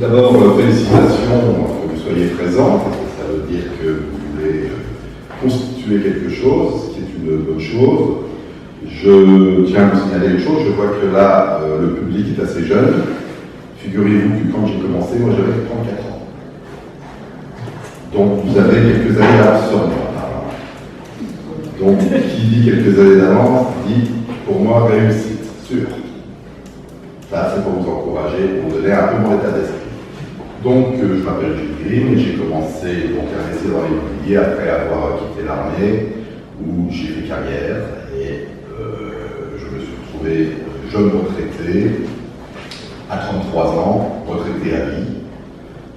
d'abord, félicitations que vous soyez présents, parce que ça veut dire que vous voulez constituer quelque chose, ce qui est une bonne chose. Je tiens à vous signaler une chose, je vois que là, le public est assez jeune. Figurez-vous que quand j'ai commencé, moi j'avais 34 ans. Donc vous avez quelques années d'avance sur moi. Donc qui dit quelques années d'avance dit pour moi réussite, sûr. Ça c'est pour vous encourager, pour vous donner un peu mon état d'esprit. Donc je m'appelle Gilles Grimm et j'ai commencé donc, à rester dans l'immobilier après avoir quitté l'armée où j'ai fait carrière et je me suis retrouvé jeune retraité à 33 ans, retraité à vie,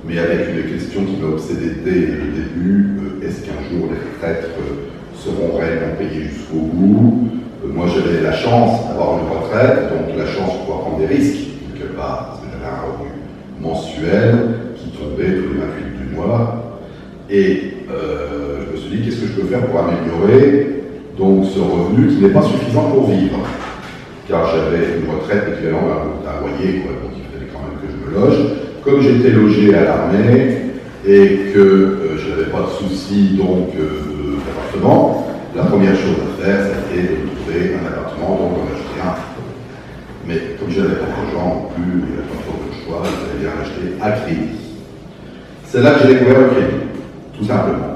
mais avec une question qui m'a obsédé dès le début, est-ce qu'un jour les retraites seront réellement payées jusqu'au bout? Moi j'avais la chance d'avoir une retraite, donc la chance de pouvoir prendre des risques, quelque part, parce que j'avais un revenu mensuel qui tombait tous les 28 du mois, et je me suis dit qu'est-ce que je peux faire pour améliorer donc ce revenu qui n'est pas suffisant pour vivre, car j'avais une retraite équivalente d'un loyer, quoi, donc il fallait quand même que je me loge. Comme j'étais logé à l'armée et que je n'avais pas de soucis donc d'appartement, la première chose à faire, c'était de trouver un appartement, donc d'en acheter un. Mais comme je n'avais pas d'argent non plus, il n'y avait pas trop de choix, il fallait bien l'acheter à crédit. C'est là que j'ai découvert le crédit, tout simplement,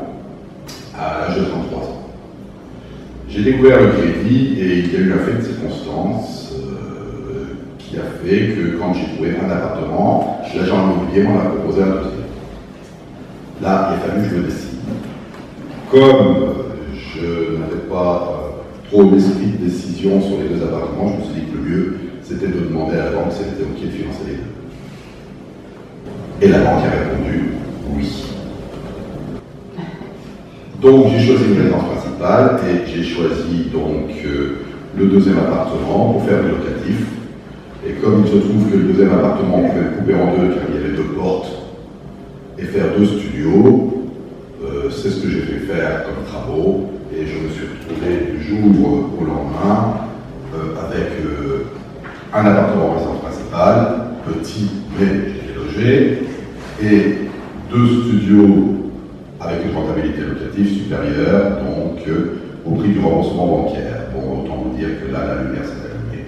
à l'âge de 33 ans. J'ai découvert le crédit et il y a eu un fait de circonstance qui a fait que quand j'ai trouvé un appartement, l'agent immobilier m'en a proposé un deuxième. Là, il a fallu que je me décide. Comme je n'avais pas trop d'esprit de décision sur les deux appartements, je me suis dit que le mieux, c'était de demander à la banque si elle était OK de financer les deux. Et la banque a répondu oui. Donc j'ai choisi une résidence principale et j'ai choisi donc le deuxième appartement pour faire du locatif. Et comme il se trouve que le deuxième appartement, on pouvait le couper en deux car il y avait deux portes et faire deux studios, c'est ce que j'ai fait faire comme travaux et je me suis retrouvé du jour au lendemain avec un appartement en résidence principale, petit mais j'étais logé, et deux studios avec une rentabilité locative supérieure, donc au prix du remboursement bancaire. Bon, autant vous dire que là, la lumière s'est allumée.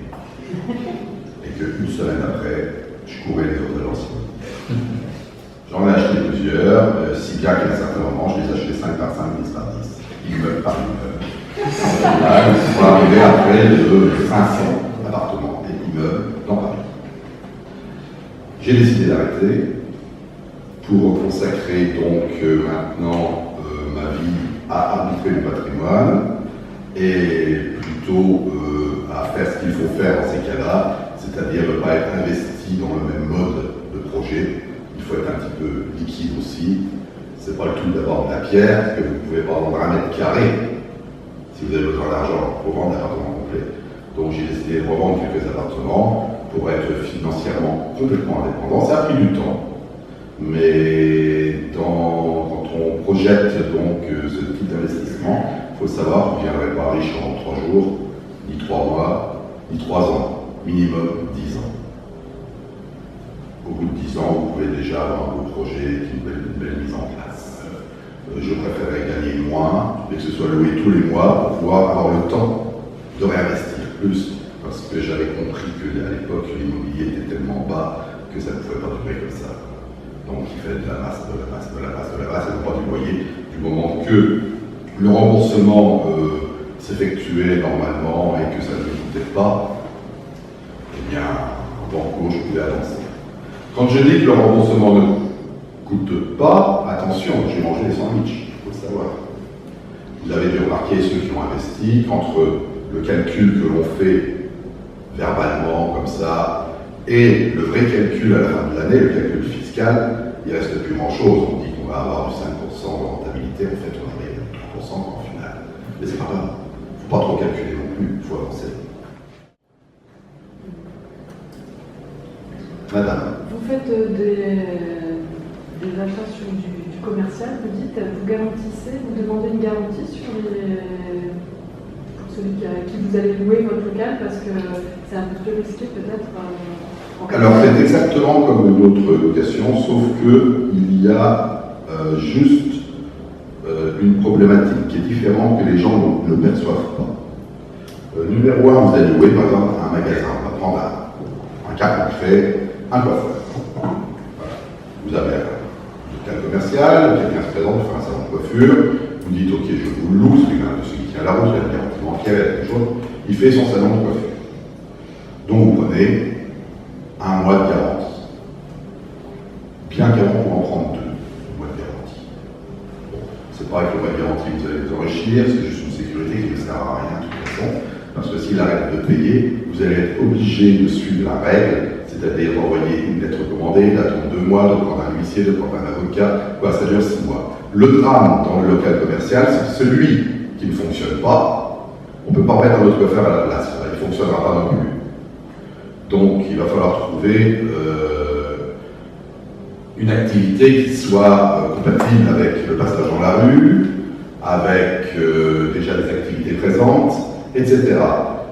Et qu'une semaine après, je courais les autres agences. J'en ai acheté plusieurs, si bien qu'à un certain moment, je les ai achetés 5 par 5, 10 par 10, immeuble par immeuble. Là, ils sont arrivés après de 500 appartements et immeubles dans Paris. J'ai décidé d'arrêter pour consacrer donc maintenant ma vie à arbitrer le patrimoine et plutôt à faire ce qu'il faut faire dans ces cas-là, c'est-à-dire ne pas être investi dans le même mode de projet. Il faut être un petit peu liquide aussi. C'est pas le tout d'avoir de la pierre, que vous ne pouvez pas vendre 1 mètre carré si vous avez besoin d'argent pour vendre l'appartement complet. Donc j'ai décidé de revendre quelques appartements pour être financièrement complètement indépendant. Ça a pris du temps. Mais quand on projette donc ce type d'investissement, il faut savoir que vous ne viendrez pas riche en 3 jours, ni 3 mois, ni 3 ans, minimum 10 ans. Au bout de 10 ans, vous pouvez déjà avoir un beau projet, une belle mise en place. Je préférerais gagner moins, mais que ce soit loué tous les mois pour pouvoir avoir le temps de réinvestir plus, parce que j'avais compris qu'à l'époque, l'immobilier était tellement bas que ça ne pouvait pas durer comme ça. Donc il fait de la masse, et non pas du loyer, du moment que le remboursement s'effectuait normalement et que ça ne me coûtait pas, eh bien, en banco, je pouvais avancer. Quand je dis que le remboursement ne coûte pas, attention, j'ai mangé des sandwichs, il faut le savoir. Vous avez dû remarquer, ceux qui ont investi, qu'entre le calcul que l'on fait verbalement, comme ça, et le vrai calcul à la fin de l'année, le calcul fiscal, il ne reste plus grand-chose. On dit qu'on va avoir du 5% de rentabilité, en fait on arrive à 3% en final. Mais c'est pas grave, il ne faut pas trop calculer non plus, il faut avancer. Madame. Vous faites des achats sur du commercial, vous dites, vous garantissez, vous demandez une garantie sur pour celui qui vous allez louer votre local, parce que c'est un peu plus risqué peut-être. Alors c'est exactement comme une autre location, sauf qu'il y a juste une problématique qui est différente que les gens ne perçoivent pas. Numéro 1, vous allez louer par exemple un magasin, on va prendre un cas concret, un coiffeur. Voilà. Vous avez un local commercial, quelqu'un se présente, fait un salon de coiffure, vous dites ok je vous le loue, c'est celui qui tient la route, il a une garantie bancaire, il y a quelque chose, il fait son salon de coiffure. Donc vous prenez un mois de garantie. Bien qu'avant pour en prendre 2 mois de garantie. Bon, c'est pas avec le mois de garantie que vous allez vous enrichir, c'est juste une sécurité qui ne sert à rien de toute façon. Parce que s'il arrête de payer, vous allez être obligé de suivre la règle, c'est-à-dire d'envoyer une lettre recommandée, d'attendre 2 mois, de prendre un huissier, de prendre un avocat, quoi, ça dure 6 mois. Le drame dans le local commercial, c'est que celui qui ne fonctionne pas, on ne peut pas mettre un autre coiffeur à la place, il ne fonctionnera pas non plus. Donc il va falloir trouver une activité qui soit compatible avec le passage dans la rue, avec déjà les activités présentes, etc.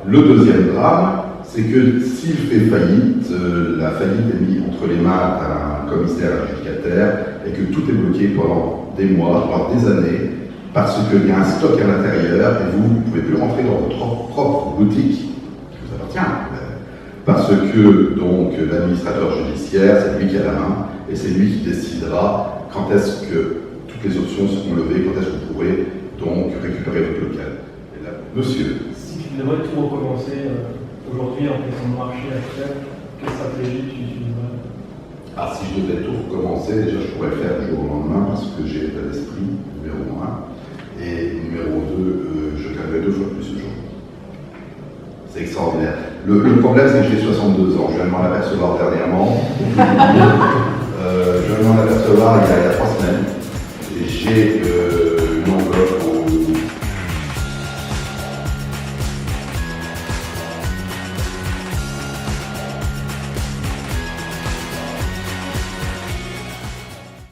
Le deuxième drame, c'est que s'il fait faillite, la faillite est mise entre les mains d'un commissaire adjudicataire et que tout est bloqué pendant des mois, voire des années, parce qu'il y a un stock à l'intérieur et vous ne pouvez plus rentrer dans votre propre boutique qui vous appartient. Parce que donc l'administrateur judiciaire, c'est lui qui a la main et c'est lui qui décidera quand est-ce que toutes les options seront levées, quand est-ce que vous pourrez donc récupérer votre local. Et là, monsieur. Si tu devrais tout recommencer aujourd'hui en question de marché actuel, quelle stratégie tu utiliserais? Ah, si je devais tout recommencer, déjà je pourrais le faire du jour au lendemain parce que j'ai l'état d'esprit, numéro 1. Et numéro 2, je gagnerais 2 fois plus aujourd'hui. C'est extraordinaire. Le problème, c'est que j'ai 62 ans. Je viens de m'en apercevoir dernièrement. Je viens de m'en apercevoir il y a 3 semaines. Et j'ai